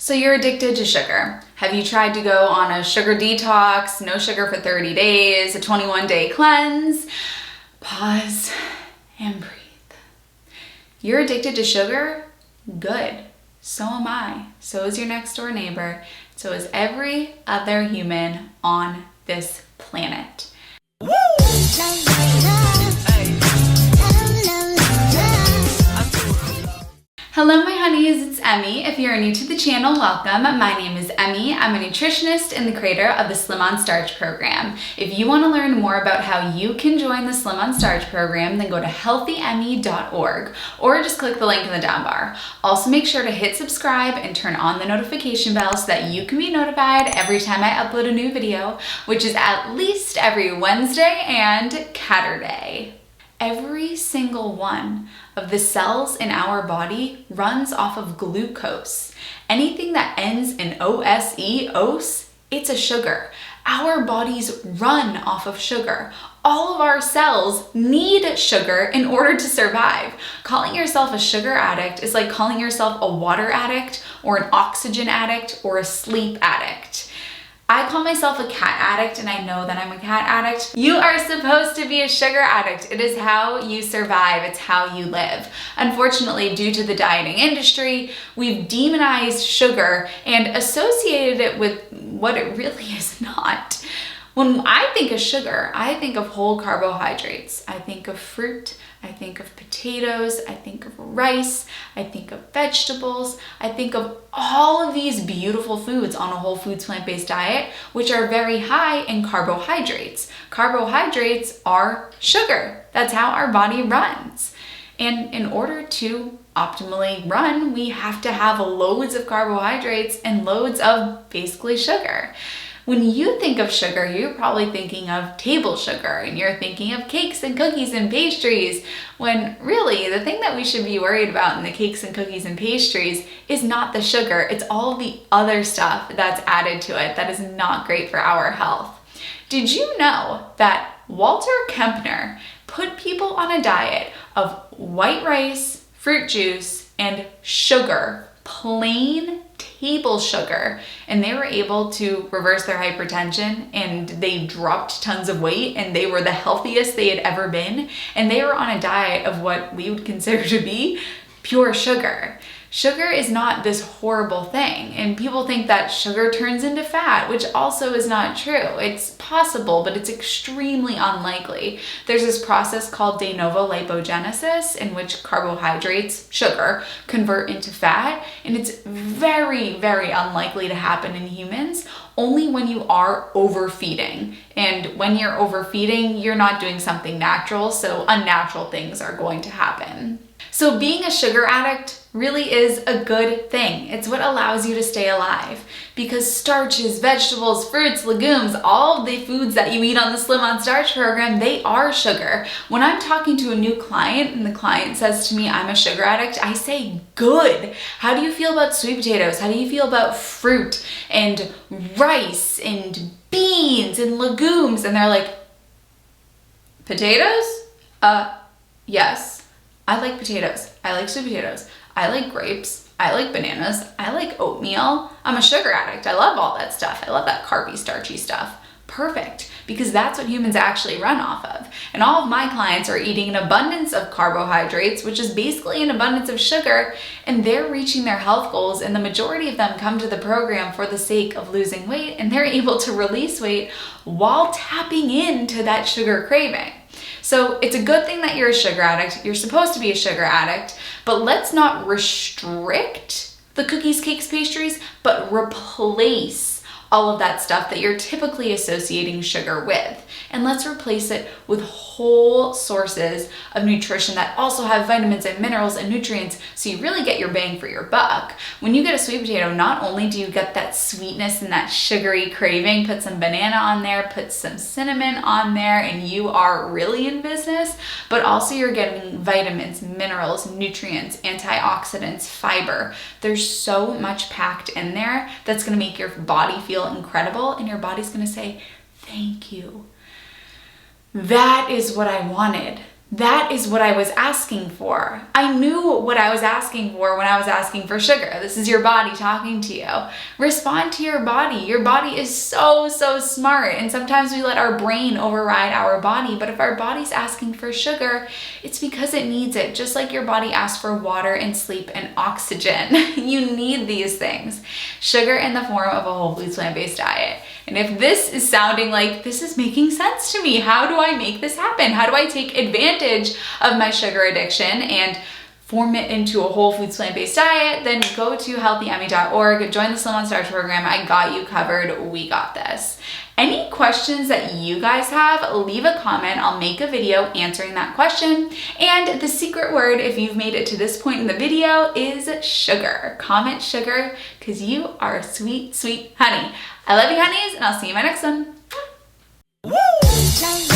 So you're addicted to sugar. Have you tried to go on a sugar detox, no sugar for 30 days, a 21-day cleanse? Pause and breathe. You're addicted to sugar? Good. So am I. So is your next door neighbor. So is every other human on this planet. Woo! Hello my honeys, it's Emmy. If you're new to the channel, welcome. My name is Emmy. I'm a nutritionist and the creator of the Slim on Starch program. If you want to learn more about how you can join the Slim on Starch program, then go to healthyemmy.org or just click the link in the down bar. Also make sure to hit subscribe and turn on the notification bell so that you can be notified every time I upload a new video, which is at least every Wednesday and Saturday. Every single one of the cells in our body runs off of glucose. Anything that ends in ose, it's a sugar. Our bodies run off of sugar. All of our cells need sugar in order to survive. Calling yourself a sugar addict is like calling yourself a water addict or an oxygen addict or a sleep addict. I call myself a cat addict and I know that I'm a cat addict. You are supposed to be a sugar addict. It is how you survive. It's how you live. Unfortunately, due to the dieting industry, we've demonized sugar and associated it with what it really is not. When I think of sugar, I think of whole carbohydrates. I think of fruit, I think of potatoes, I think of rice, I think of vegetables, I think of all of these beautiful foods on a whole foods plant-based diet, which are very high in carbohydrates. Carbohydrates are sugar. That's how our body runs. And in order to optimally run, we have to have loads of carbohydrates and loads of basically sugar. When you think of sugar, you're probably thinking of table sugar and you're thinking of cakes and cookies and pastries, when really the thing that we should be worried about in the cakes and cookies and pastries is not the sugar, it's all the other stuff that's added to it that is not great for our health. Did you know that Walter Kempner put people on a diet of white rice, fruit juice, and sugar, plain table sugar, and they were able to reverse their hypertension and they dropped tons of weight and they were the healthiest they had ever been, and they were on a diet of what we would consider to be pure sugar. Sugar is not this horrible thing, and people think that sugar turns into fat, which also is not true. It's possible, but it's extremely unlikely. There's this process called de novo lipogenesis in which carbohydrates, sugar, convert into fat, and it's very, very unlikely to happen in humans, only when you are overfeeding. And when you're overfeeding, you're not doing something natural, so unnatural things are going to happen. So being a sugar addict really is a good thing. It's what allows you to stay alive, because starches, vegetables, fruits, legumes, all of the foods that you eat on the Slim on Starch program, they are sugar. When I'm talking to a new client and the client says to me, I'm a sugar addict, I say, good. How do you feel about sweet potatoes? How do you feel about fruit and rice and beans and legumes? And they're like, potatoes? Yes. I like potatoes. I like sweet potatoes. I like grapes. I like bananas. I like oatmeal. I'm a sugar addict. I love all that stuff. I love that carby, starchy stuff. Perfect, because that's what humans actually run off of. And all of my clients are eating an abundance of carbohydrates, which is basically an abundance of sugar, and they're reaching their health goals, and the majority of them come to the program for the sake of losing weight, and they're able to release weight while tapping into that sugar craving. So it's a good thing that you're a sugar addict. You're supposed to be a sugar addict, but let's not restrict the cookies, cakes, pastries, but replace all of that stuff that you're typically associating sugar with. And let's replace it with whole sources of nutrition that also have vitamins and minerals and nutrients, so you really get your bang for your buck. When you get a sweet potato, not only do you get that sweetness and that sugary craving, put some banana on there, put some cinnamon on there, and you are really in business, but also you're getting vitamins, minerals, nutrients, antioxidants, fiber. There's so much packed in there that's gonna make your body feel incredible, and your body's gonna say, thank you. That is what I wanted. That is what I was asking for. I knew what I was asking for when I was asking for sugar. This is your body talking to you. Respond to your body. Your body is so smart. And sometimes we let our brain override our body. But if our body's asking for sugar, it's because it needs it. Just like your body asks for water and sleep and oxygen. You need these things. Sugar in the form of a whole foods plant-based diet. And if this is sounding like this is making sense to me, how do I make this happen? How do I take advantage of my sugar addiction and form it into a whole foods plant-based diet? Then go to healthyhunnie.org, join the Slim on Starch program. I got you covered. We got this. Any questions that you guys have, leave a comment. I'll make a video answering that question. And the secret word, if you've made it to this point in the video, is sugar. Comment sugar, because you are a sweet honey. I love you, honeys, and I'll see you in my next one. Woo!